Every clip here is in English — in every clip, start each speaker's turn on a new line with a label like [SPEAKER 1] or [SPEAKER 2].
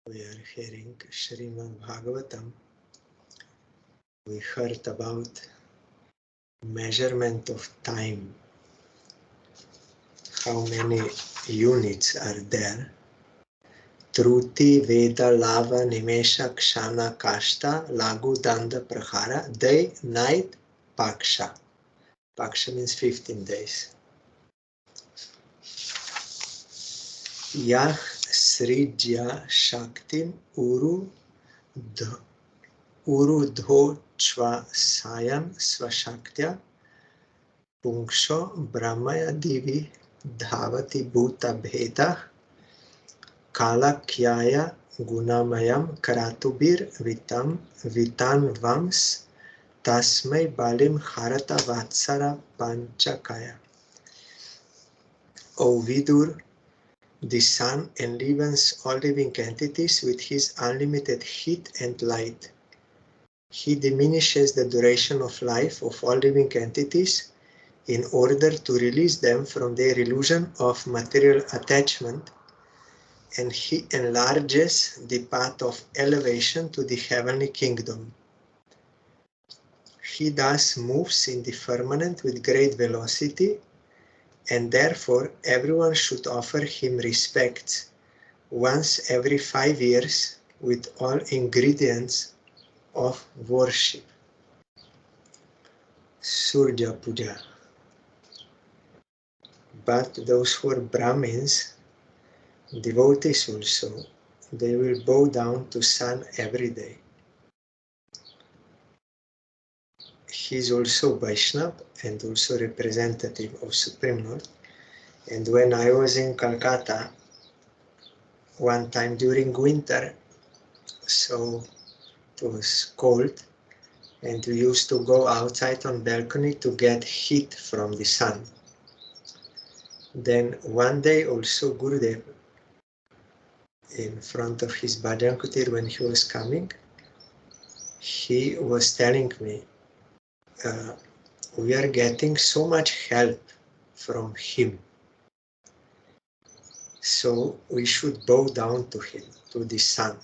[SPEAKER 1] We are hearing SRIMAD BHAGAVATAM. We heard about measurement of time, how many units are there. Truti, Veda, Lava, Nimesha, Kshana, Kashta, Lagu, Danda, Prahara, day, night, Paksha. Paksha means 15 days. Yah Srijya Shaktim Uru Dho Chva Sayam Svashaktya Punksho Brahmaya Divi Dhavati Bhuta Bheda Kalakyaya Gunamayam Karatubir Vitan Vams Tasmai Balim Harata Vatsara Panchakaya. O Vidur, the sun enlivens all living entities with his unlimited heat and light. He diminishes the duration of life of all living entities in order to release them from their illusion of material attachment, and he enlarges the path of elevation to the heavenly kingdom. He thus moves in the firmament with great velocity, and therefore everyone should offer him respects once every 5 years with all ingredients of worship. Surya Puja. But those who are Brahmins, devotees also, they will bow down to sun every day. He is also Vaishnava and also representative of Supreme Lord. And when I was in Calcutta, one time during winter, so it was cold, and we used to go outside on balcony to get heat from the sun. Then one day also Gurudev, in front of his bhajan kutir when he was coming, he was telling me, we are getting so much help from him, so we should bow down to him, to the sun.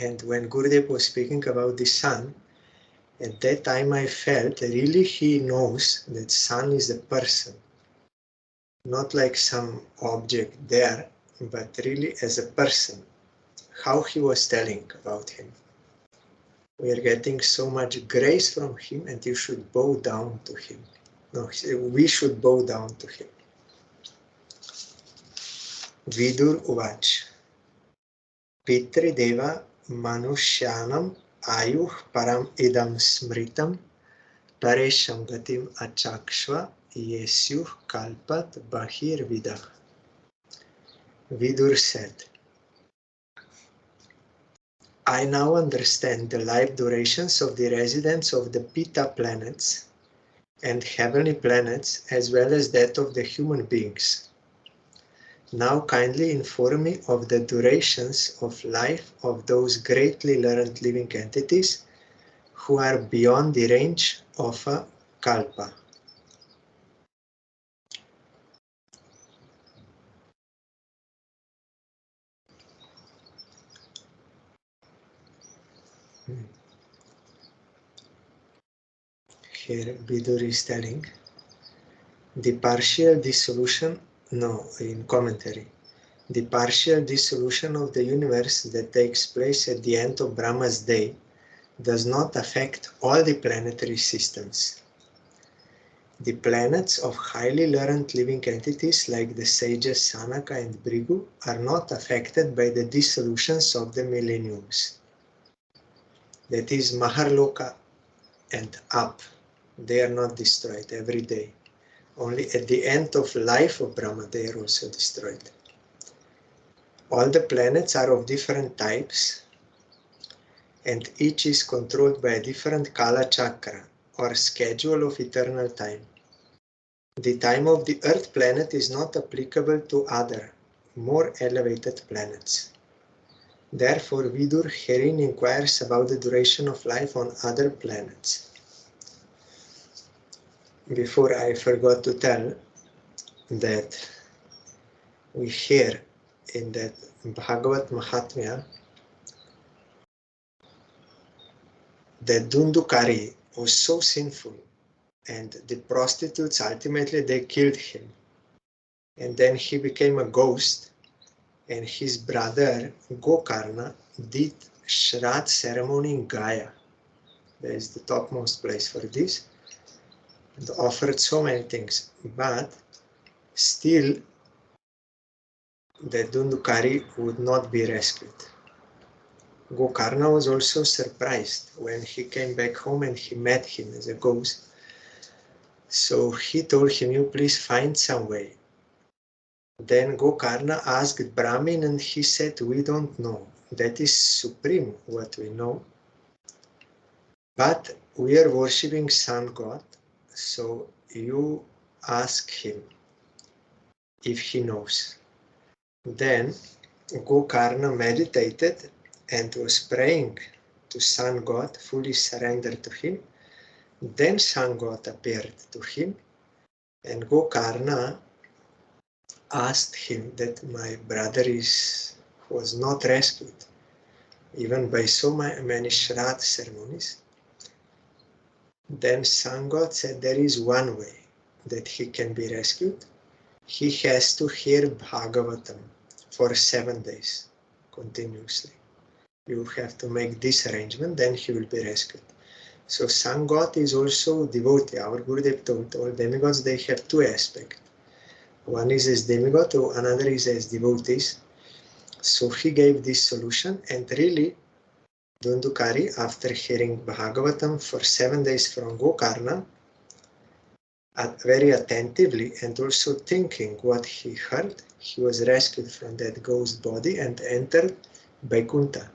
[SPEAKER 1] And when Gurudev was speaking about the sun, at that time I felt really he knows that sun is a person, not like some object there, but really as a person, how he was telling about him. We are getting so much grace from him, and you should bow down to him. No, we should bow down to him. Vidur Uvach. Pitri Deva Manushyanam Ayuh Param Idam Smritam Paresham Gatim Achakshva Yesyuh Kalpat Bahir Vidah. Vidur said, I now understand the life durations of the residents of the Pitta planets and heavenly planets, as well as that of the human beings. Now kindly inform me of the durations of life of those greatly learned living entities who are beyond the range of a kalpa. Here Vidur is telling the partial dissolution, in commentary, the partial dissolution of the universe that takes place at the end of Brahma's day does not affect all the planetary systems. The planets of highly learned living entities like the sages Sanaka and Brigu are not affected by the dissolutions of the millenniums. That is Maharloka and up. They are not destroyed every day. Only at the end of life of Brahma they are also destroyed. All the planets are of different types, and each is controlled by a different Kala Chakra or schedule of eternal time. The time of the Earth planet is not applicable to other, more elevated planets. Therefore, Vidur herein inquires about the duration of life on other planets. Before I forgot to tell that we hear in that Bhagavat Mahatmya that Dundukari was so sinful, and the prostitutes ultimately they killed him, and then he became a ghost, and his brother Gokarna did Shraddh ceremony in Gaya. That is the topmost place for this, and offered so many things, but still the Dundukari would not be rescued. Gokarna was also surprised when he came back home and he met him as a ghost. So he told him, you please find some way. Then Gokarna asked Brahmin and he said, we don't know. That is supreme what we know. But we are worshipping sun god, so you ask him if he knows. Then Gokarna meditated and was praying to sun god, fully surrendered to him. Then sun god appeared to him, and Gokarna asked him that my brother was not rescued, even by so many Shraddh ceremonies. Then sun god said there is one way that he can be rescued. He has to hear Bhagavatam for 7 days continuously. You have to make this arrangement, then he will be rescued. So sun god is also devotee. Our Gurudev told all demigods they have two aspects. One is as demigod, another is as devotees. So he gave this solution, and really Dundukari, after hearing Bhagavatam for 7 days from Gokarna, very attentively and also thinking what he heard, he was rescued from that ghost body and entered Vaikuntha.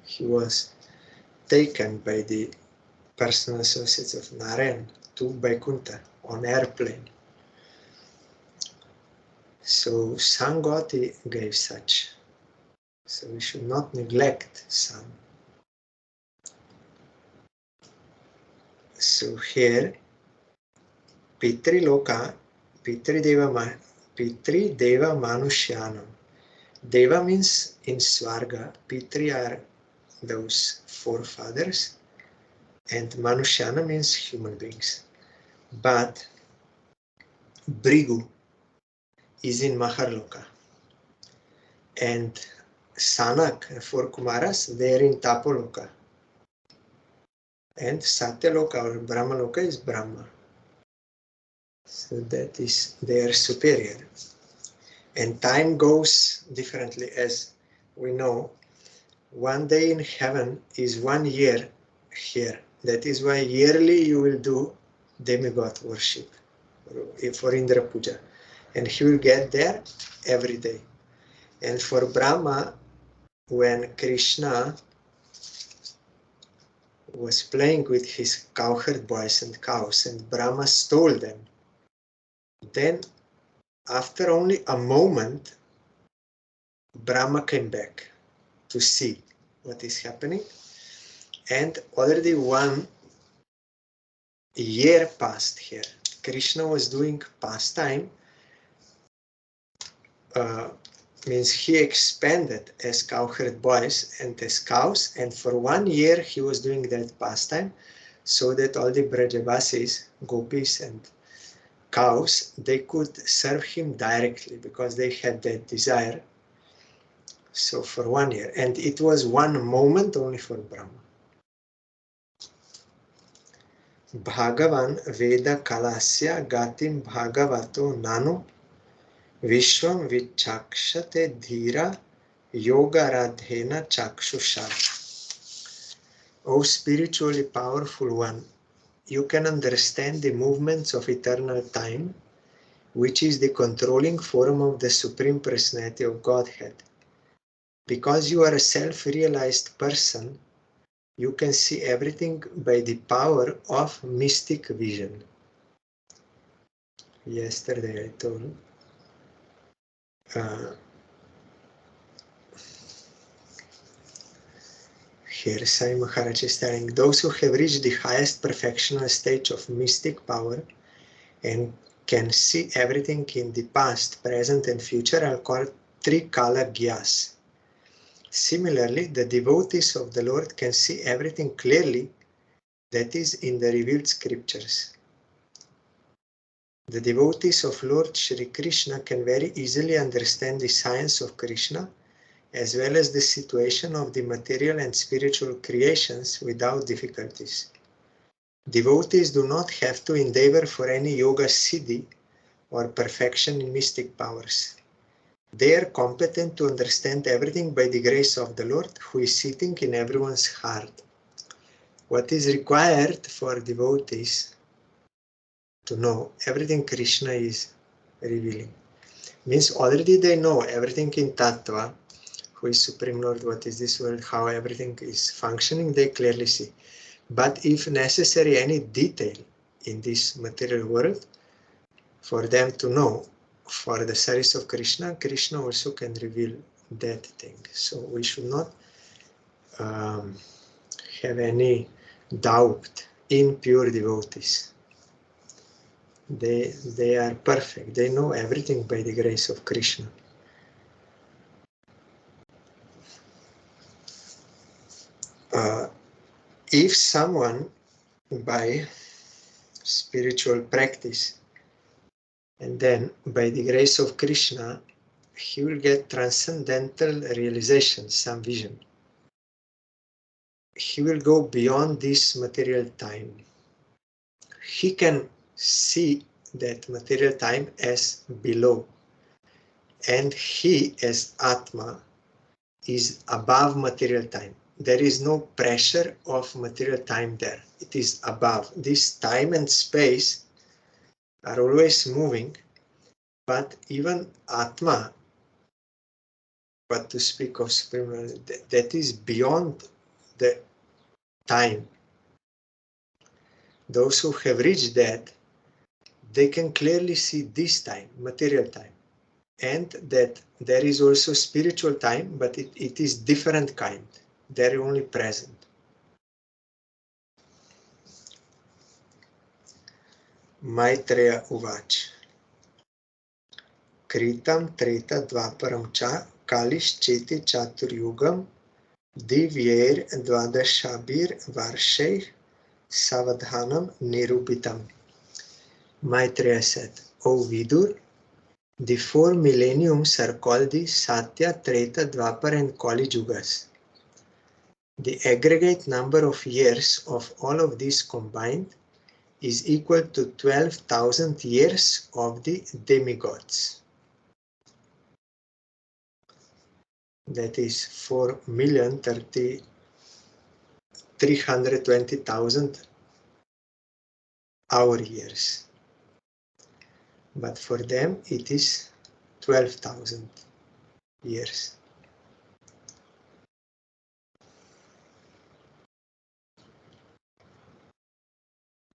[SPEAKER 1] He was taken by the personal associates of Narayan to Vaikuntha on airplane. So Sangoti gave such. So we should not neglect Sang. So here, Pitri Loka, Pitri Deva Manushyanam. Deva means in Swarga, Pitri are those forefathers, and Manushyana means human beings. But Brigu is in Maharloka, and Sanak and four Kumaras, they are in Tapoloka, and Satyaloka or Brahmaloka is Brahma. So that is their superior. And time goes differently, as we know. 1 day in heaven is 1 year here. That is why yearly you will do demigod worship for Indra Puja. And he will get there every day. And for Brahma, when Krishna was playing with his cowherd boys and cows, and Brahma stole them, then after only a moment, Brahma came back to see what is happening. And already 1 year passed here. Krishna was doing pastime, means he expanded as cowherd boys and as cows, and for 1 year he was doing that pastime, so that all the Brajavasis, gopis and cows, they could serve him directly because they had that desire. So for 1 year, and it was 1 moment only for Brahma. Bhagavan Veda Kalasya Gatim Bhagavato Nano Vishwam Vichakshate Dhira Yoga Radhena Chakshusha. O spiritually powerful one, you can understand the movements of eternal time, which is the controlling form of the Supreme Personality of Godhead. Because you are a self-realized person, you can see everything by the power of mystic vision. Yesterday I told here Sai Maharaj is telling, those who have reached the highest perfectional stage of mystic power and can see everything in the past, present and future are called Trikala Gyas. Similarly, the devotees of the Lord can see everything clearly that is in the revealed scriptures. The devotees of Lord Shri Krishna can very easily understand the science of Krishna as well as the situation of the material and spiritual creations without difficulties. Devotees do not have to endeavor for any yoga siddhi or perfection in mystic powers. They are competent to understand everything by the grace of the Lord, who is sitting in everyone's heart. What is required for devotees to know everything Krishna is revealing means already they know everything in Tattva, who is Supreme Lord, what is this world, how everything is functioning, they clearly see. But if necessary any detail in this material world, for them to know, for the service of Krishna, Krishna also can reveal that thing. So we should not have any doubt in pure devotees. They are perfect. They know everything by the grace of Krishna. If someone by spiritual practice and then by the grace of Krishna, he will get transcendental realization, some vision. He will go beyond this material time. He can see that material time as below, and he as Atma is above material time. There is no pressure of material time there. It is above. This time and space are always moving, but even Atma, but to speak of Supreme, that is beyond the time. Those who have reached that, they can clearly see this time, material time, and that there is also spiritual time, but it is different kind. They're only present. Maitreya Uvach. Kritam Treta Dvaparam Cha Kalischeti Chaturyugam Divyer Dvadashabir Varsheh Savadhanam Nirupitam. Maitreya said, O Vidur, the 4 millenniums are called the Satya, Treta, Dwapar and Kali Yugas. The aggregate number of years of all of these combined is equal to 12,000 years of the demigods. That is 4,320,000 our years. But for them it is 12,000 years.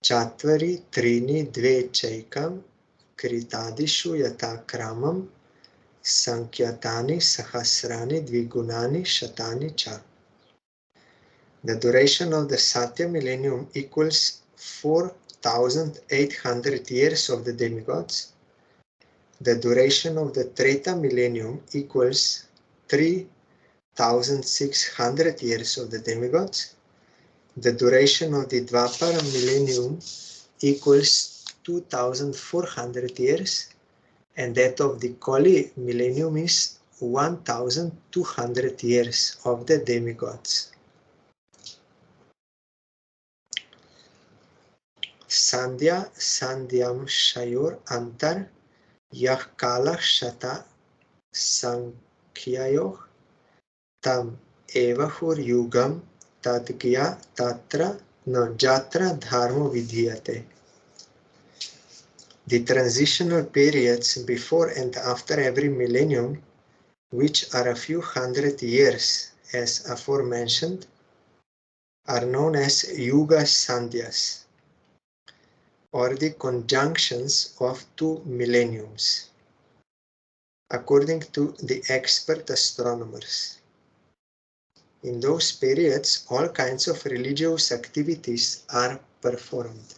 [SPEAKER 1] Chatvari Trini Dve Chaikam Kritadishu Yatakramam Sankyatani Sahasrani Dvigunani Shatani Cha. The duration of the Satya millennium equals 4,800 years of the demigods. The duration of the Treta millennium equals 3,600 years of the demigods. The duration of the Dvapara millennium equals 2,400 years, and that of the Kali millennium is 1,200 years of the demigods. Sandhya Sandhyam Shayor Antar Yah Kala Shata Sankhyayoh Tam Evahur Yugam Tadgya Tatra No Jatra Dharma Vidhyate. The transitional periods before and after every millennium, which are a few hundred years as aforementioned, are known as Yuga Sandhyas, or the conjunctions of 2 millenniums, according to the expert astronomers. In those periods, all kinds of religious activities are performed.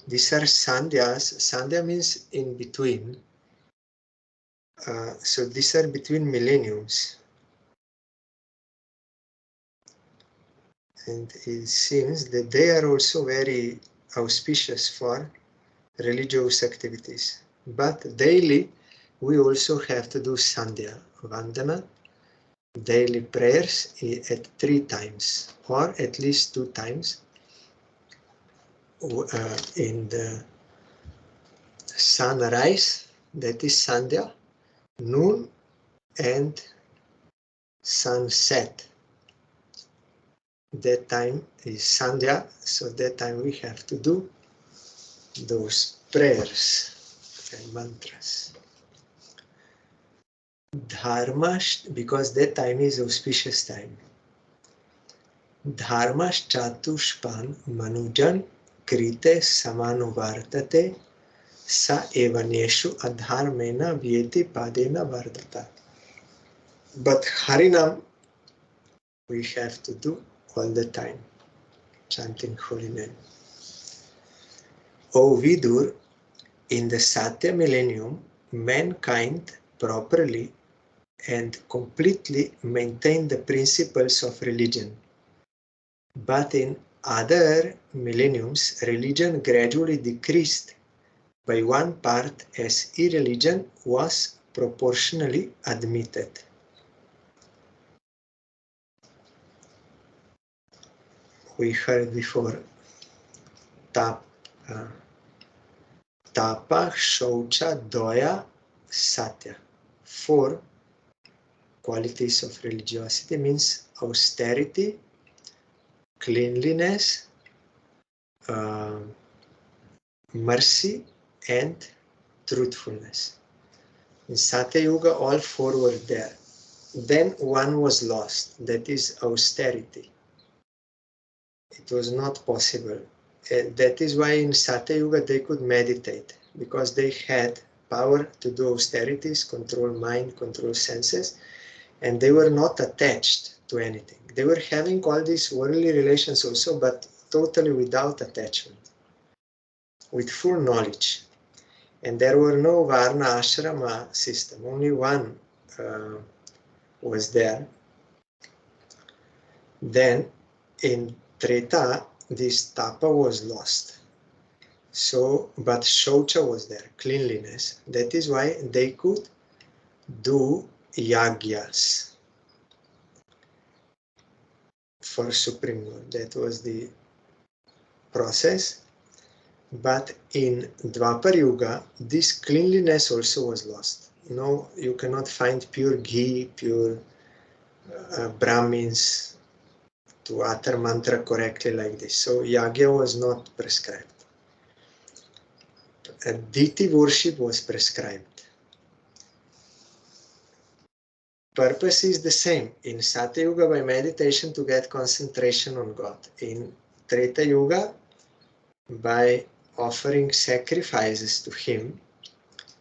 [SPEAKER 1] These are sandhyas. Sandhya means in between. So these are between millenniums. And it seems that they are also very auspicious for religious activities. But daily, we also have to do Sandhya, Vandana, daily prayers at 3 times, or at least 2 times in the sunrise, that is Sandhya, noon, and sunset. That time is Sandhya, so that time we have to do those prayers and mantras. Dharma, because that time is auspicious time. Dharma chatushpan manujan krite samanuvartate sa evaneshu adharmena vyeti padena vardata. But Harinam we have to do all the time, chanting holy name. O Vidur, in the Satya millennium, mankind properly and completely maintain the principles of religion. But in other millenniums, religion gradually decreased by one part as irreligion was proportionally admitted. We heard before Tapa, Shaucha, Doya, Satya. 4 qualities of religiosity means austerity, cleanliness, mercy, and truthfulness. In Satya Yuga, all 4 were there. Then one was lost, that is austerity. It was not possible. And that is why in Satya Yuga they could meditate, because they had power to do austerities, control mind, control senses, and they were not attached to anything. They were having all these worldly relations also, but totally without attachment, with full knowledge. And there were no Varna Ashrama system, only one was there. Then in Treta, this Tapa was lost. So, but Shaucha was there, cleanliness. That is why they could do yagyas for Supreme Lord. That was the process. But in Dwapar Yuga, this cleanliness also was lost. No, you cannot find pure ghee, pure Brahmins to utter mantra correctly like this. So yagya was not prescribed. Deity worship was prescribed. Purpose is the same. In Satya Yuga, by meditation to get concentration on God. In Treta Yuga, by offering sacrifices to Him,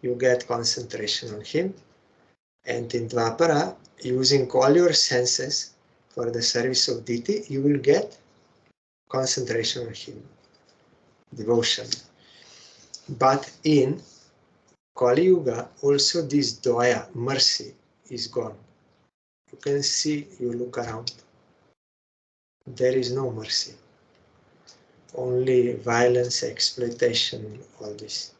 [SPEAKER 1] you get concentration on Him. And in Dvapara, using all your senses for the service of deity, you will get concentration on Him, devotion. But in Kali Yuga, also this Daya, mercy, is gone. You can see, you look around. There is no mercy. Only violence, exploitation, all this.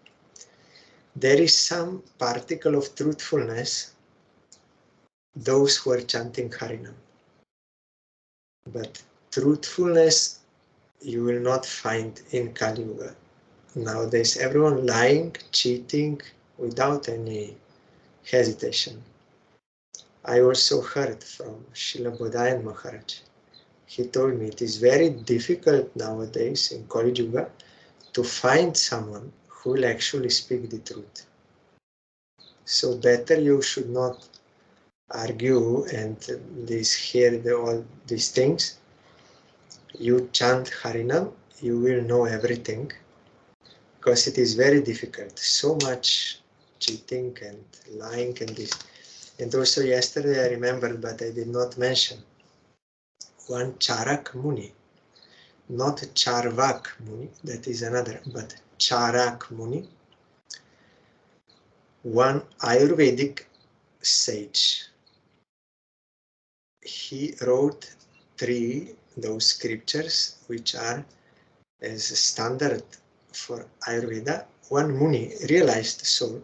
[SPEAKER 1] There is some particle of truthfulness, those who are chanting Harinam. But truthfulness you will not find in Kali Yuga. Nowadays, everyone lying, cheating, without any hesitation. I also heard from Srila Bodhayan Maharaj. He told me it is very difficult nowadays in Kali Yuga to find someone who will actually speak the truth. So better you should not argue and hear all these things. You chant Harinam, you will know everything, because it is very difficult. So much cheating and lying and this. And also yesterday I remembered, but I did not mention, one Charak Muni, not Charvak Muni, that is another, but Charak Muni one Ayurvedic sage. He wrote those scriptures which are as a standard for Ayurveda. One Muni realized soul.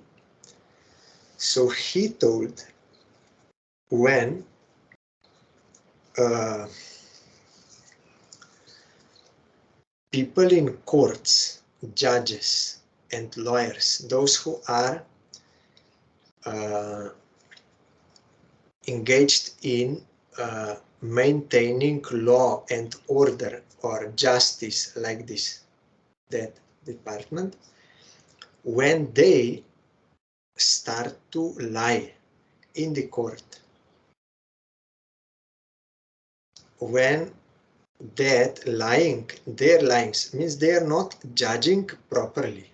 [SPEAKER 1] So he told when people in courts, judges and lawyers, those who are engaged in maintaining law and order or justice like this, that department, when they start to lie in the court, when that lying, their lyings means they are not judging properly,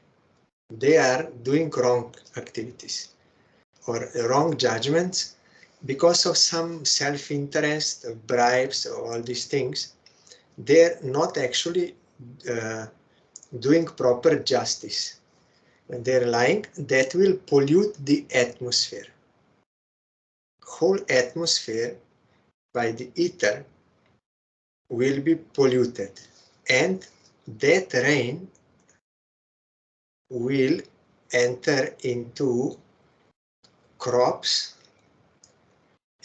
[SPEAKER 1] they are doing wrong activities or wrong judgments because of some self-interest, bribes, all these things, they're not actually doing proper justice. When they're lying, that will pollute the atmosphere. Whole atmosphere by the ether will be polluted, and that rain will enter into crops,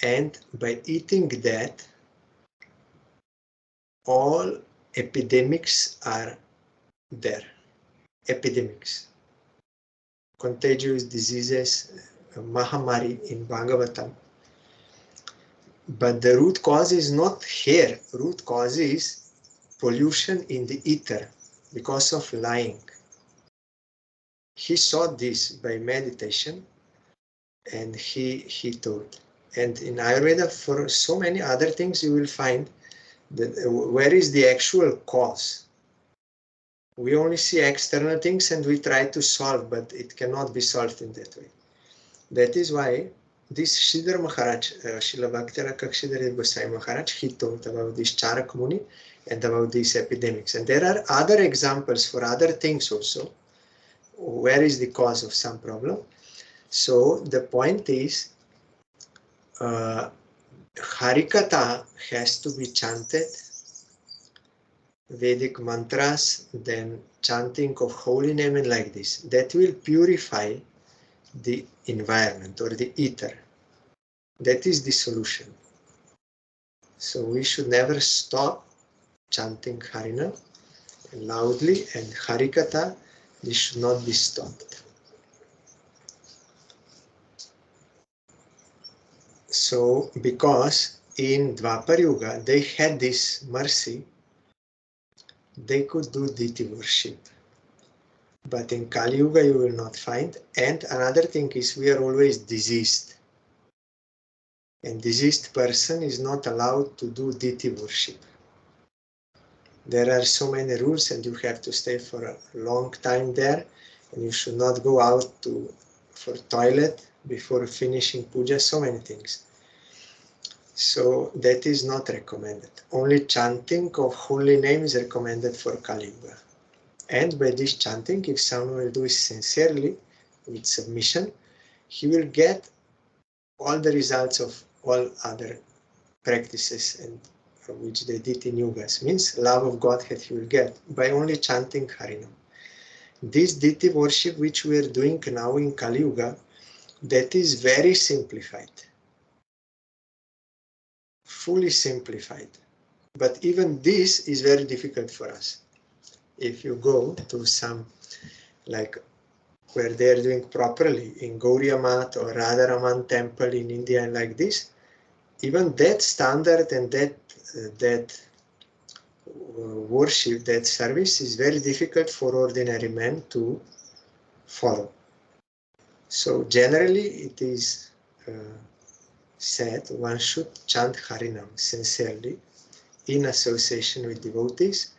[SPEAKER 1] and by eating that, all epidemics are there. Epidemics, contagious diseases, Mahamari in Bhagavatam. But the root cause is not here. Root cause is pollution in the ether because of lying. He saw this by meditation, and he told. And in Ayurveda, for so many other things, you will find that where is the actual cause. We only see external things and we try to solve, but it cannot be solved in that way. That is why this Sridhar Maharaj, Srila Bhakti-Rakshidhar Gosai Maharaj, he told about this Charak Muni and about these epidemics. And there are other examples for other things also. Where is the cause of some problem? So the point is, Harikatha has to be chanted, Vedic mantras, then chanting of holy name and like this. That will purify the environment or the ether. That is the solution. So we should never stop chanting Harinam loudly, and Harikatha, this should not be stopped. So because in Dwapar Yuga they had this mercy, they could do deity worship. But in Kali Yuga you will not find. And another thing is, we are always diseased. And diseased person is not allowed to do deity worship. There are so many rules, and you have to stay for a long time there, and you should not go out for toilet before finishing puja, so many things. So that is not recommended. Only chanting of holy name is recommended for Kali Yuga. And by this chanting, if someone will do it sincerely, with submission, he will get all the results of all other practices and which they did in yugas. Means love of Godhead he will get by only chanting Harinam. This deity worship which we are doing now in Kali Yuga, that is very simplified. Fully simplified. But even this is very difficult for us. If you go to some, like where they are doing properly in Gauriya Mat or Radharaman temple in India and like this, even that standard and that worship, that service is very difficult for ordinary men to follow. So generally it is said one should chant Harinam sincerely in association with devotees,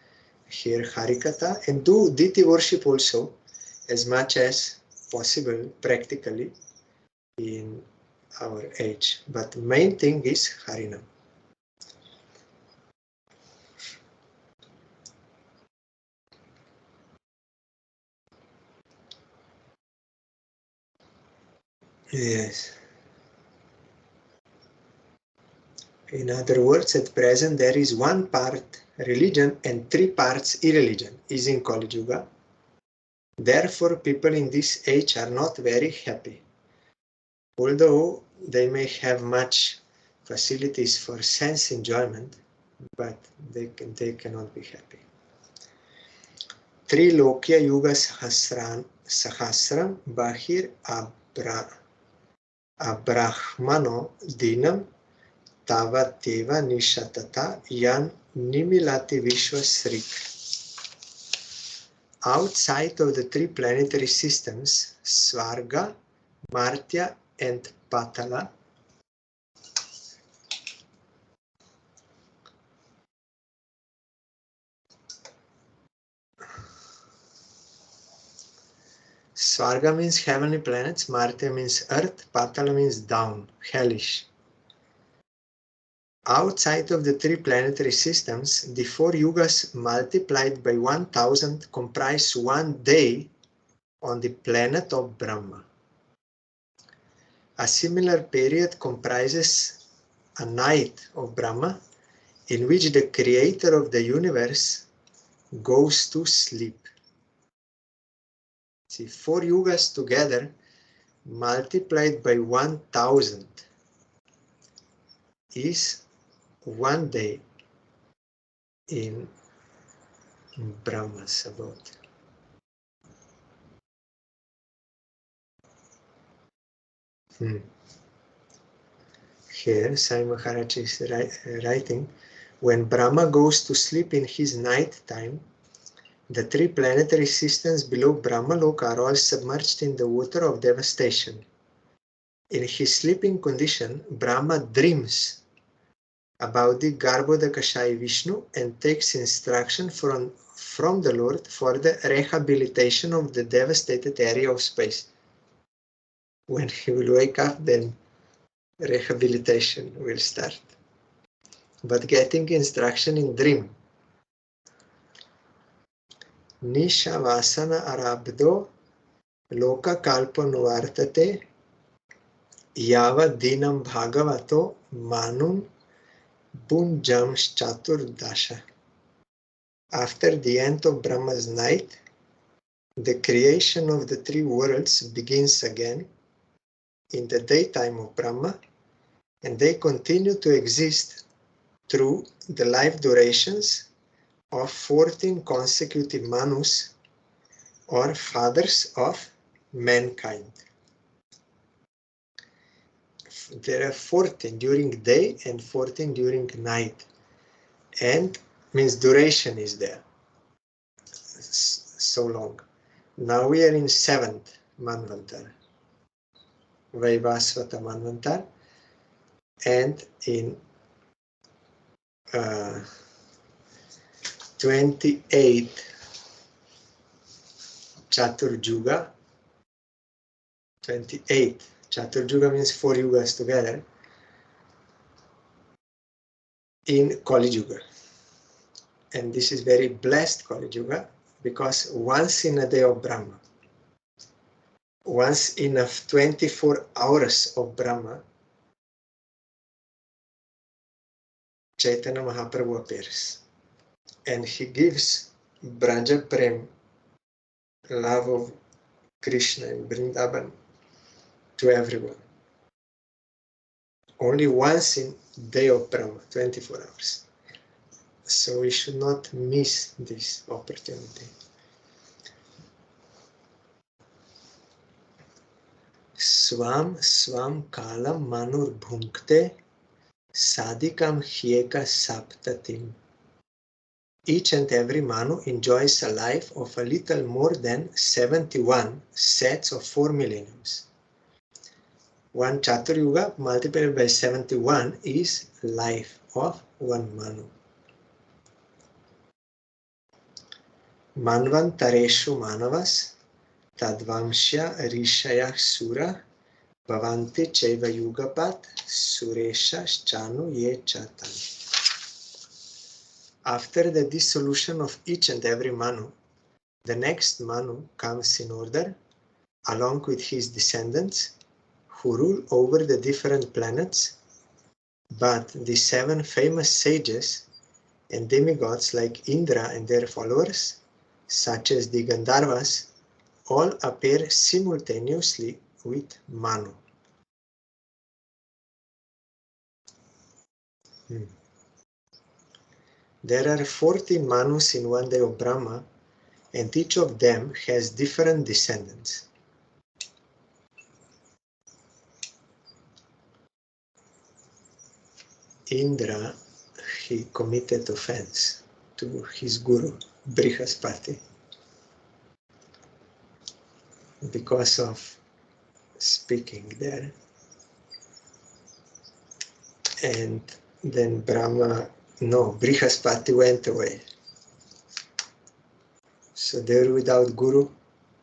[SPEAKER 1] hear Harikatha, and do deity worship also as much as possible practically in our age. But the main thing is Harinam. Yes. In other words, at present there is one part religion and 3 parts irreligion, is in Kali Yuga. Therefore, people in this age are not very happy. Although they may have much facilities for sense enjoyment, but they cannot be happy. Trilokya Yuga Sahasram Bahir Abrahmano Dinam Tavateva Nishatata Yan Nimilati Vishwasrik. Outside of the 3 planetary systems, Svarga, Martya, and Patala, Svarga means heavenly planets, Martya means earth, Patala means down, hellish. Outside of the 3 planetary systems, the 4 yugas multiplied by 1000 comprise 1 day on the planet of Brahma. A similar period comprises a night of Brahma in which the creator of the universe goes to sleep. See, 4 yugas together multiplied by 1000 is 1 day in Brahma's abode. Here, Sai Maharaj is writing, when Brahma goes to sleep in his night time, the 3 planetary systems below Brahmaloka are all submerged in the water of devastation. In his sleeping condition, Brahma dreams about the Garbhodakashai Vishnu and takes instruction from the Lord for the rehabilitation of the devastated area of space. When he will wake up, then rehabilitation will start. But getting instruction in dream. Nisha Vasana Arabdo Loka Kalpanuvartate Yava Dinam Bhagavato Manum Bunjam Chatur Dasha. After the end of Brahma's night, the creation of the 3 worlds begins again in the daytime of Brahma, and they continue to exist through the life durations of 14 consecutive Manus, or fathers of mankind. There are 14 during day and 14 during night, and means duration is there so long. Now we are in 7th Manvantar, Vaivasvata Manvantar, and in 28 Chaturjuga. 28 Chaturjuga means 4 yugas together in Kali Yuga. And this is very blessed Kali Yuga, because once in a day of Brahma, once in a 24 hours of Brahma, Chaitanya Mahaprabhu appears. And he gives Braja Prem, love of Krishna and Vrindavan, to everyone. Only once in day of Brahma, 24 hours. So we should not miss this opportunity. Swam kalam manur bhunkte sadikam hyeka saptatim. Each and every Manu enjoys a life of a little more than 71 sets of 4 millenniums. 1 Chatur Yuga multiplied by 71 is life of 1 Manu. Manvantareshu Manavas Tadvamshya Rishaya Sura Bhavanti Cheva Yugapat Suresha Chanu Ye Chatan. After the dissolution of each and every Manu, the next Manu comes in order, along with his descendants, who rule over the different planets, but the 7 famous sages and demigods like Indra and their followers, such as the Gandharvas, all appear simultaneously with Manu. There are 14 Manus in one day of Brahma, and each of them has different descendants. Indra, he committed offense to his guru, Brihaspati, because of speaking there. And then Brihaspati went away. So they were without guru.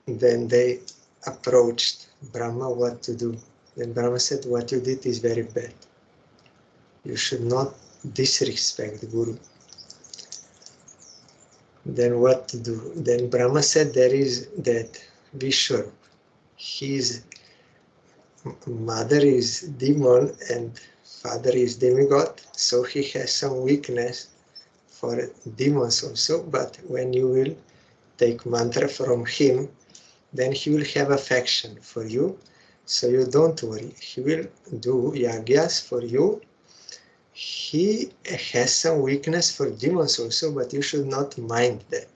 [SPEAKER 1] Then they approached Brahma what to do. Then Brahma said, what you did is very bad. You should not disrespect the guru. Then what to do? Then Brahma said there is that Vishnu. His mother is demon and father is demigod, so he has some weakness for demons also, but when you will take mantra from him, then he will have affection for you, so you don't worry. He will do yagyas for you. He has some weakness for demons also, but you should not mind that.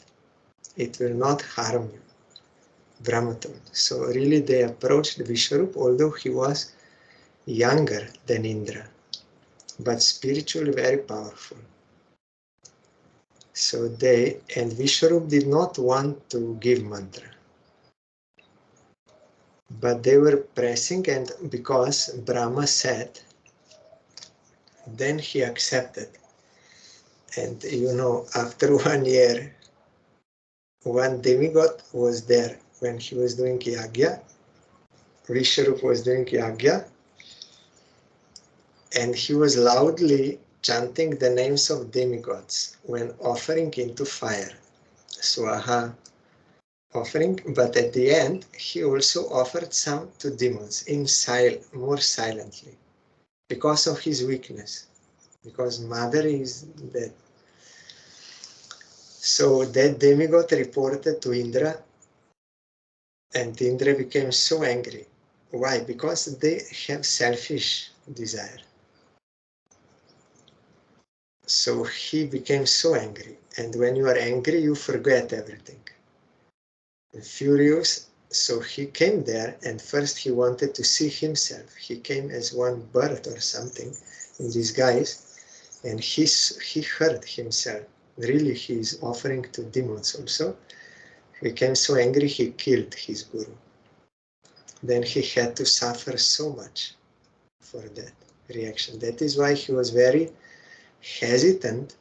[SPEAKER 1] It will not harm you. Brahmatam. So really they approached Vishwarup, although he was younger than Indra, but spiritually very powerful. So and Vishwarup did not want to give mantra, but they were pressing, and because Brahma said, then he accepted. And after 1 year, one demigod was there when he was doing yagya. Vishwarup was doing yagya, and he was loudly chanting the names of demigods when offering into fire. Swaha offering, but at the end, he also offered some to demons more silently, because of his weakness, because mother is dead. So that demigod reported to Indra, and Indra became so angry. Why? Because they have selfish desire. So he became so angry, and when you are angry, you forget everything. Furious, so he came there, and first he wanted to see himself. He came as one bird or something in disguise, and he heard himself. Really, he is offering to demons also. He became so angry, he killed his guru. Then he had to suffer so much for that reaction. That is why he was very hesitant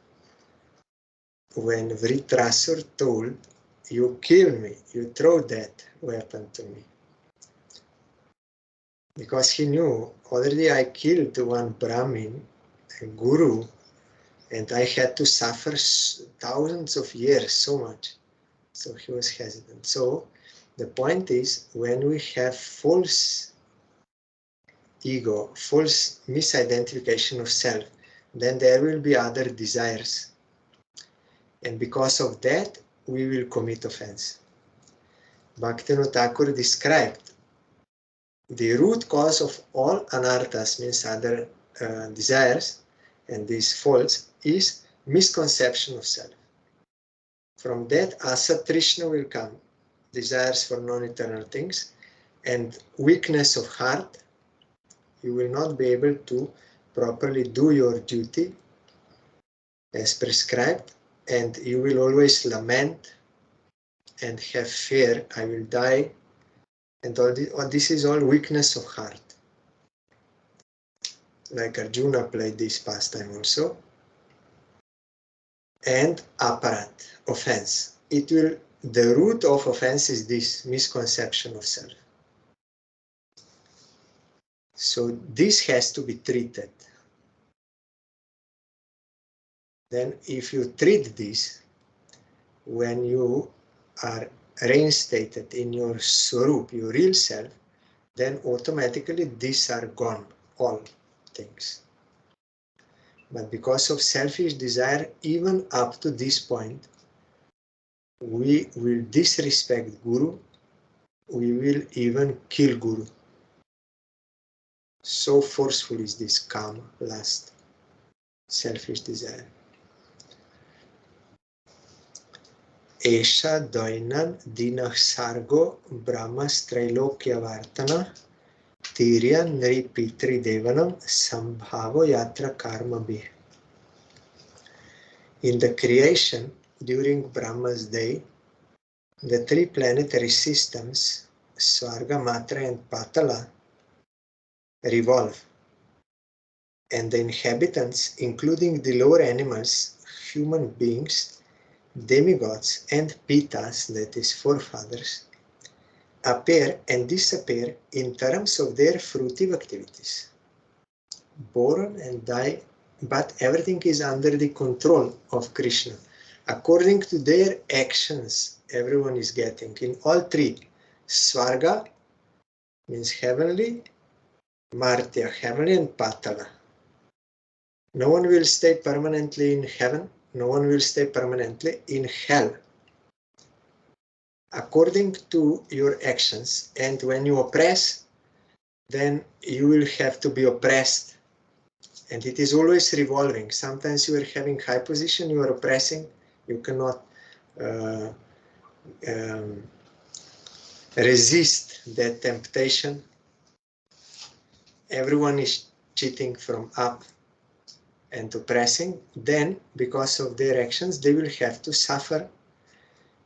[SPEAKER 1] when Vritrasur told, you kill me, you throw that weapon to me. Because he knew, already I killed one Brahmin, a guru, and I had to suffer thousands of years, so much. So he was hesitant. So the point is, when we have false ego, false misidentification of self, then there will be other desires. And because of that, we will commit offense. Bhaktivinoda Thakur described the root cause of all anarthas, means other desires, and these faults, is misconception of self. From that, asat trishna will come, desires for non-eternal things, and weakness of heart. You will not be able to properly do your duty as prescribed, and you will always lament and have fear, I will die, and all this is all weakness of heart. Like Arjuna played this pastime also. And aparat, offense. The root of offense is this misconception of self. So this has to be treated. Then if you treat this, when you are reinstated in your swarup, your real self, then automatically these are gone, all things. But because of selfish desire, even up to this point, we will disrespect Guru, we will even kill Guru. So forceful is this kama, lust, selfish desire. Esha Dainan Dinah Sargo Brahmas Trailokya Vartana Tirya Nri Pitri Devanam Sambhavo Yatra Karma Bhi. In the creation, during Brahma's day, the three planetary systems, Svarga, Matra and Patala, revolve, and the inhabitants, including the lower animals, human beings, demigods and pitas, that is forefathers, appear and disappear in terms of their fruitive activities. Born and die, but everything is under the control of Krishna. According to their actions, everyone is getting in all three. Svarga means heavenly, Martya, heavenly, and Patala. No one will stay permanently in heaven, no one will stay permanently in hell. According to your actions, and when you oppress, then you will have to be oppressed. And it is always revolving. Sometimes you are having high position, you are oppressing, you cannot resist that temptation. Everyone is cheating from up and oppressing. Then, because of their actions, they will have to suffer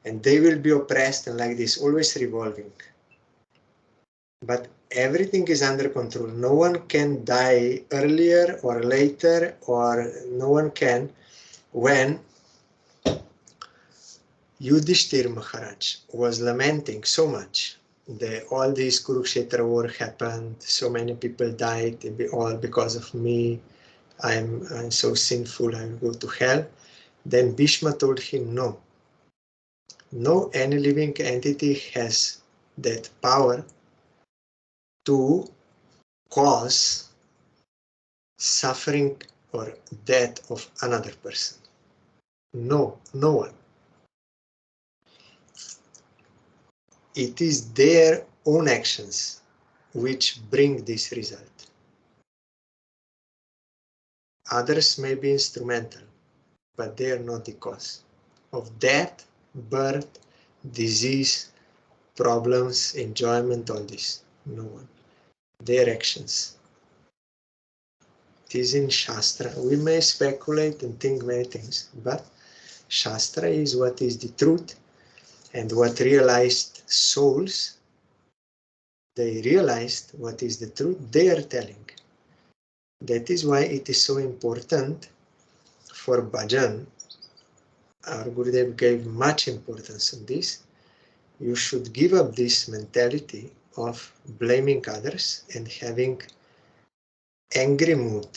[SPEAKER 1] and they will be oppressed, and like this, always revolving. But everything is under control. No one can die earlier or later, or no one can. When Yudhishthir Maharaj was lamenting so much, all this Kurukshetra war happened, so many people died, all because of me, I'm so sinful, I will go to hell. Then Bhishma told him, no any living entity has that power to cause suffering or death of another person. No one. It is their own actions which bring this result. Others may be instrumental, but they are not the cause of death, birth, disease, problems, enjoyment, all this. No one. Their actions. It is in Shastra. We may speculate and think many things, but Shastra is what is the truth, and what realized souls, they realized what is the truth, they are telling. That is why it is so important for bhajan. Our Gurudev gave much importance on this. You should give up this mentality of blaming others and having angry mood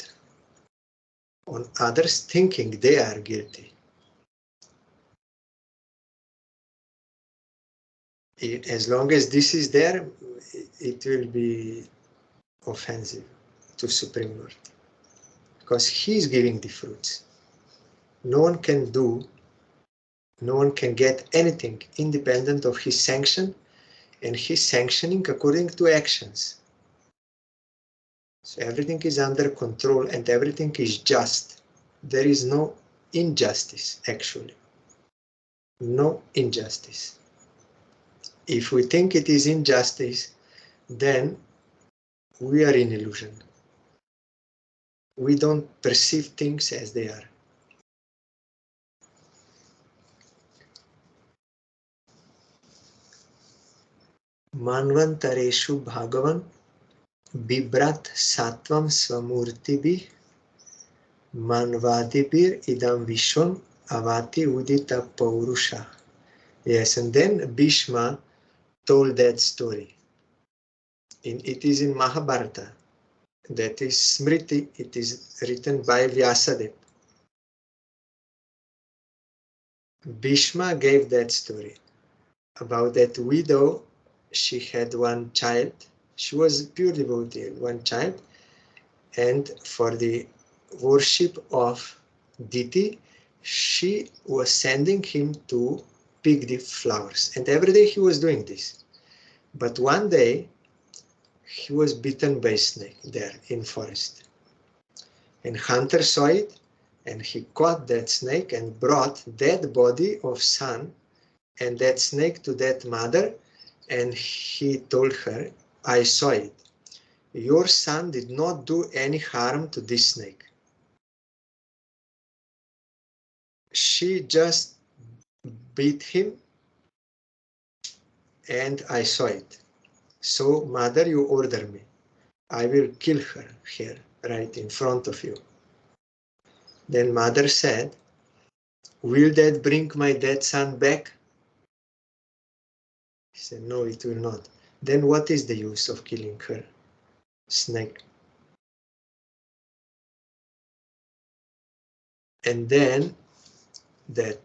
[SPEAKER 1] on others, thinking they are guilty. As long as this is there, it will be offensive to Supreme Lord, because He is giving the fruits. No one can get anything independent of His sanction, and His sanctioning according to actions. So everything is under control and everything is just. There is no injustice, actually. No injustice. If we think it is injustice, then we are in illusion. We don't perceive things as they are. Manvantareshu Bhagavan Bibrat Sattvam Swamurtibhi Manvadibir Idam Vishwam Avati Udita Paurusha. Yes, and then Bhishma told that story. It is in Mahabharata. That is Smriti. It is written by Vyasadeva. Bhishma gave that story about that widow. She had one child. She was pure devotee, one child, and for the worship of deity, she was sending him to pick the flowers. And every day he was doing this. But one day, he was bitten by a snake there in forest. And hunter saw it, and he caught that snake and brought dead body of son and that snake to that mother, and he told her, I saw it. Your son did not do any harm to this snake. She just beat him, and I saw it. So, mother, you order me. I will kill her here, right in front of you. Then mother said, will that bring my dead son back? He said, no, it will not. Then what is the use of killing her snake? And then that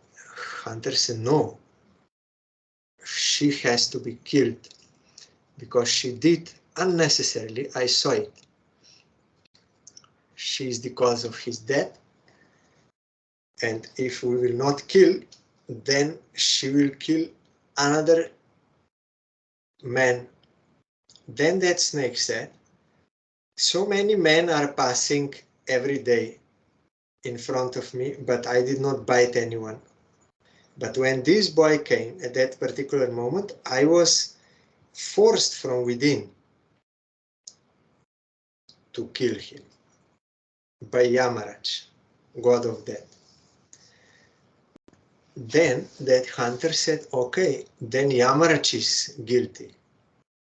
[SPEAKER 1] hunter said, no, she has to be killed because she did unnecessarily. I saw it. She is the cause of his death. And if we will not kill, then she will kill another man. Then that snake said, so many men are passing every day in front of me, but I did not bite anyone. But when this boy came at that particular moment, I was forced from within to kill him by Yamaraj, god of death. Then that hunter said, okay, then Yamaraj is guilty.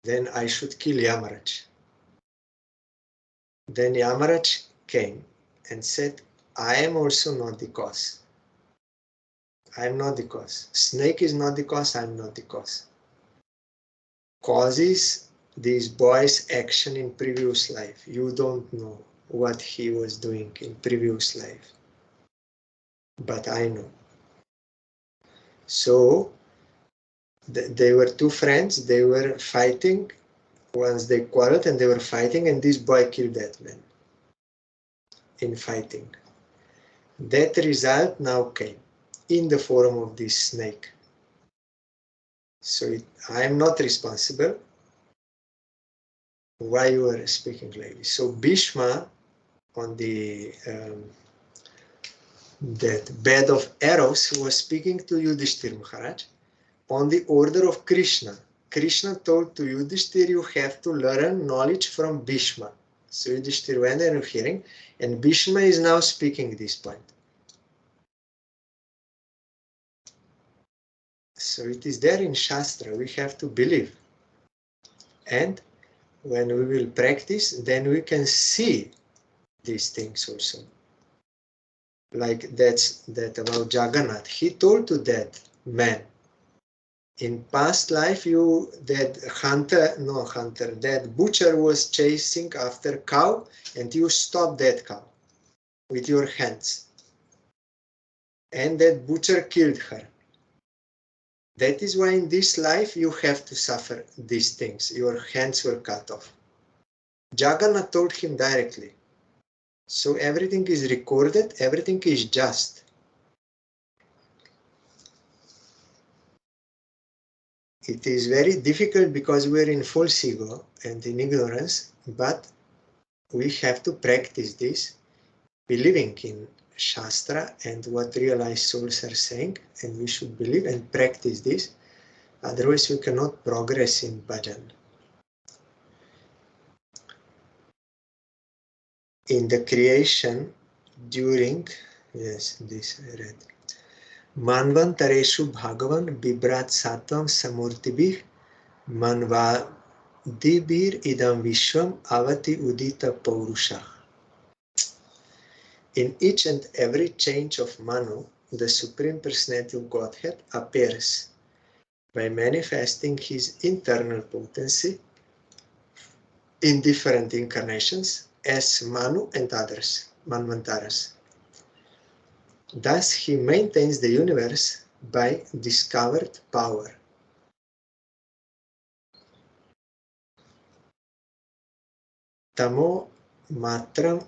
[SPEAKER 1] Then I should kill Yamaraj. Then Yamaraj came and said, I am also not the cause. I am not the cause. Snake is not the cause, I am not the cause. Cause is this boy's action in previous life. You don't know what he was doing in previous life. But I know. So they were two friends, they were fighting. Once they quarreled and they were fighting, and this boy killed that man in fighting. That result now came in the form of this snake. So I am not responsible. Why you are speaking like this? So Bhishma on the that bed of arrows was speaking to Yudhishthir Maharaj on the order of Krishna. Krishna told to Yudhishthir, you have to learn knowledge from Bhishma. So Yudhishthir went and hearing, and Bhishma is now speaking this point. So it is there in Shastra, we have to believe. And when we will practice, then we can see these things also. Like that about Jagannath. He told to that man, in past life that butcher was chasing after cow and you stopped that cow with your hands. And that butcher killed her. That is why in this life you have to suffer these things. Your hands were cut off. Jagannath told him directly. So everything is recorded, everything is just. It is very difficult because we are in false ego and in ignorance, but we have to practice this, believing in Shastra and what realized souls are saying, and we should believe and practice this. Otherwise, we cannot progress in bhajan. In the creation, during, yes, this I read. Manvantareshu Bhagavan Bibrat Sattvam Samurtibih Manvadibir Idam Vishwam Avati Udita Paurusha. In each and every change of Manu, the Supreme Personality of Godhead appears by manifesting his internal potency in different incarnations as Manu and others, Manvantaras. Thus, he maintains the universe by discovered power. tamo matram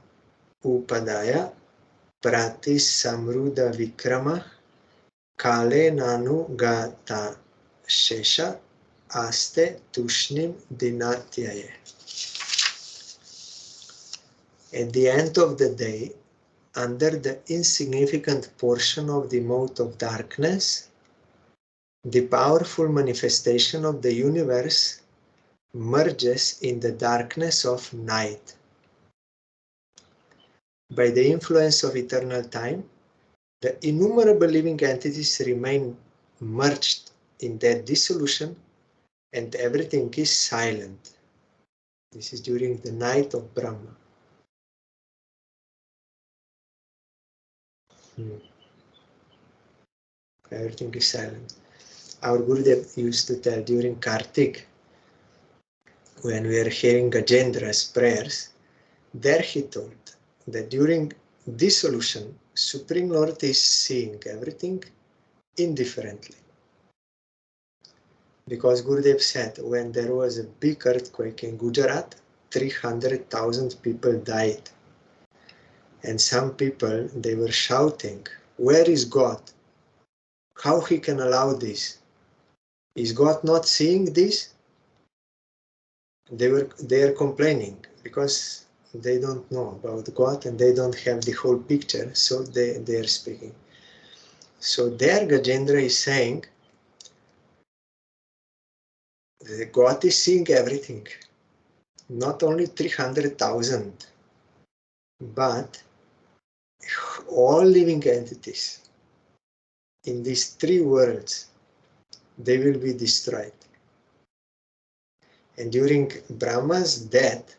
[SPEAKER 1] upadaya prati samruddha vikrama kale nanu gata shesha aste tushnim dinatyaye. At the end of the day, under the insignificant portion of the mode of darkness, the powerful manifestation of the universe merges in the darkness of night. By the influence of eternal time, the innumerable living entities remain merged in that dissolution and everything is silent. This is during the night of Brahma. Everything is silent. Our Gurudev used to tell during Kartik, when we are hearing Gajendra's prayers, there he told that during dissolution, Supreme Lord is seeing everything indifferently. Because Gurudev said when there was a big earthquake in Gujarat, 300,000 people died. And some people, they were shouting, "Where is God? How he can allow this? Is God not seeing this?" They are complaining because they don't know about God and they don't have the whole picture, so they are speaking. So there Gajendra is saying that God is seeing everything, not only 300,000, but all living entities in these three worlds, they will be destroyed. And during Brahma's death,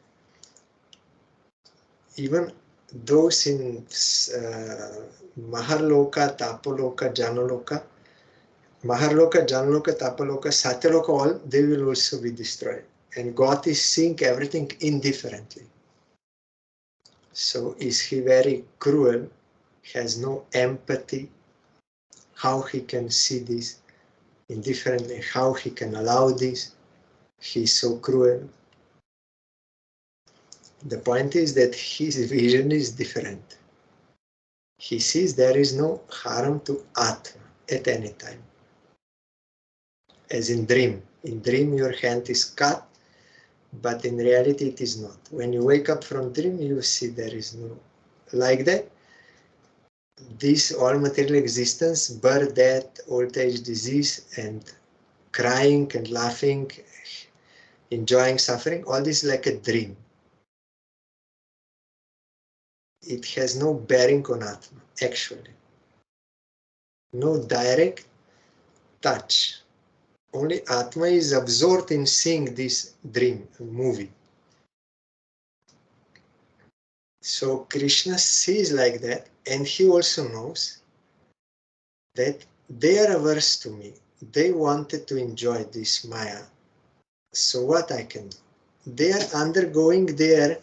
[SPEAKER 1] even those in Maharloka, Tapaloka, Janaloka, Maharloka, Janaloka, Tapaloka, Satyaloka, all, they will also be destroyed. And God is seeing everything indifferently. So is he very cruel? Has no empathy? How he can see this indifferently? How he can allow this? He is so cruel. The point is that his vision is different. He sees there is no harm to Atma at any time. As in dream. In dream your hand is cut, but in reality it is not. When you wake up from dream, you see there is no. Like that, this all material existence, birth, death, old age, disease, and crying and laughing, enjoying, suffering, all this is like a dream. It has no bearing on Atma, actually. No direct touch. Only Atma is absorbed in seeing this dream, movie. So Krishna sees like that, and he also knows that they are averse to me. They wanted to enjoy this Maya. So what I can do? They are undergoing their,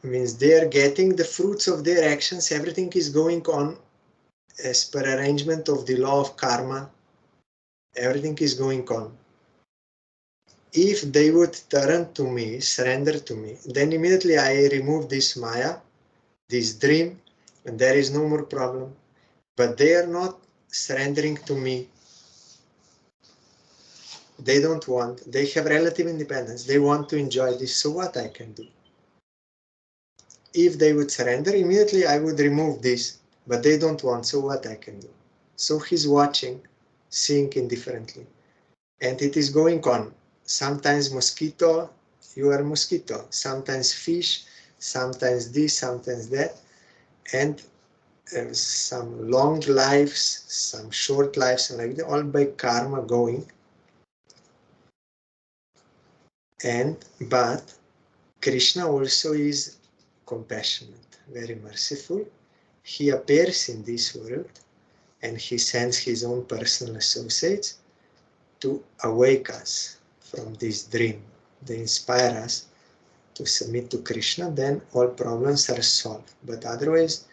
[SPEAKER 1] means they are getting the fruits of their actions. Everything is going on as per arrangement of the law of karma. Everything is going on. If they would turn to me, surrender to me, then immediately I remove this Maya, this dream, and there is no more problem. But they are not surrendering to me. They don't want, they have relative independence. They want to enjoy this, so what I can do? If they would surrender, immediately I would remove this, but they don't want, so what I can do? So he's watching, seeing indifferently. And it is going on. Sometimes mosquito, you are mosquito. Sometimes fish, sometimes this, sometimes that. And some long lives, some short lives, like that, all by karma going. But Krishna also is compassionate, very merciful. He appears in this world and he sends his own personal associates to awake us from this dream. They inspire us to submit to Krishna, then all problems are solved. But otherwise,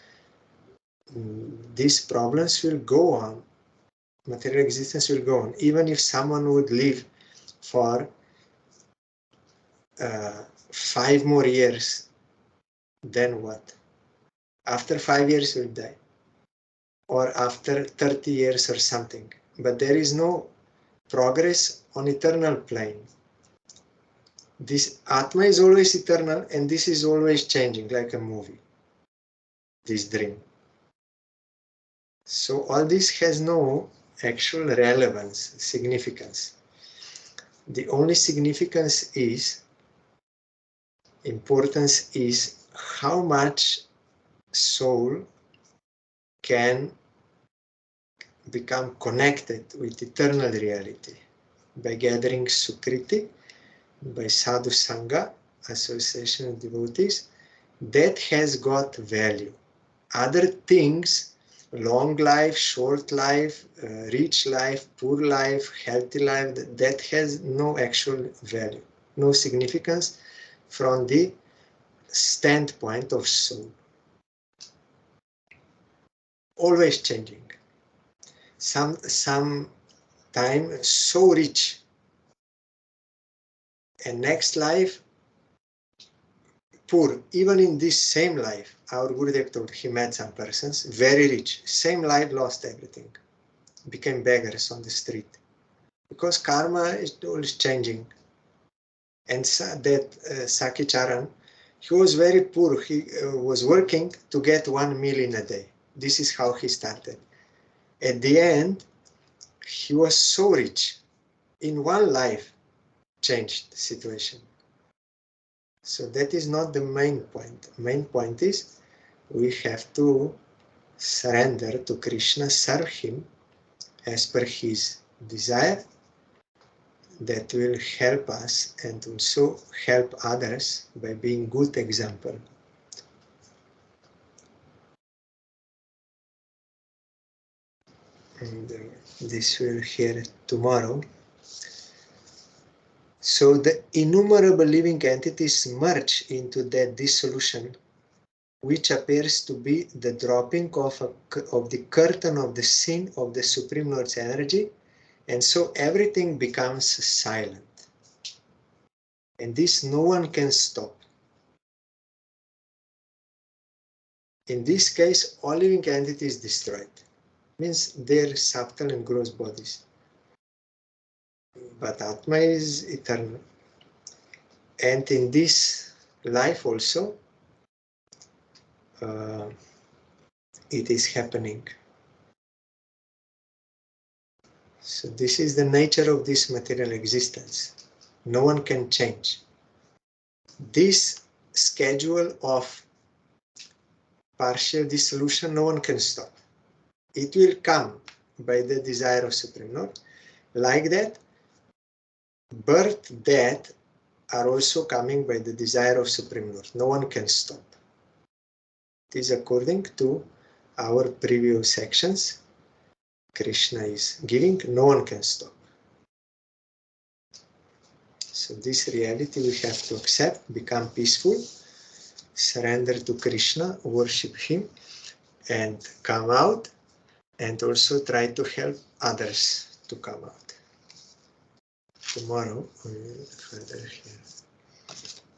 [SPEAKER 1] these problems will go on. Material existence will go on. Even if someone would live for 5 more years, then what? After 5 years we'll die, or after 30 years or something. But there is no progress on eternal plane. This Atma is always eternal, and this is always changing, like a movie, this dream. So all this has no actual relevance, significance. The only significance is, importance is, how much soul can become connected with eternal reality by gathering Sukriti, by sadhu sangha, association of devotees. That has got value. Other things, long life, short life, rich life, poor life, healthy life, that has no actual value, no significance from the standpoint of soul. Always changing. Some time so rich, and next life poor. Even in this same life, our Gurudev told he met some persons very rich, same life, lost everything, became beggars on the street, because karma is always changing. And that Saki Charan, he was very poor. He was working to get 1 meal in a day. This is how he started. At the end, he was so rich. In one life, changed the situation. So that is not the main point. Main point is we have to surrender to Krishna, serve him as per his desire. That will help us and also help others by being good example. And this we'll hear tomorrow. So the innumerable living entities merge into that dissolution, which appears to be the dropping of the curtain of the sin of the Supreme Lord's energy, and so everything becomes silent. And this no one can stop. In this case, all living entities destroyed. Means their subtle and gross bodies. But Atma is eternal. And in this life also, it is happening. So this is the nature of this material existence. No one can change. This schedule of partial dissolution, no one can stop. It will come by the desire of Supreme Lord. Like that, birth, death are also coming by the desire of Supreme Lord. No one can stop. It is according to our previous sections. Krishna is giving, no one can stop. So this reality we have to accept, become peaceful, surrender to Krishna, worship him, and come out, and also try to help others to come out. Tomorrow we will further hear.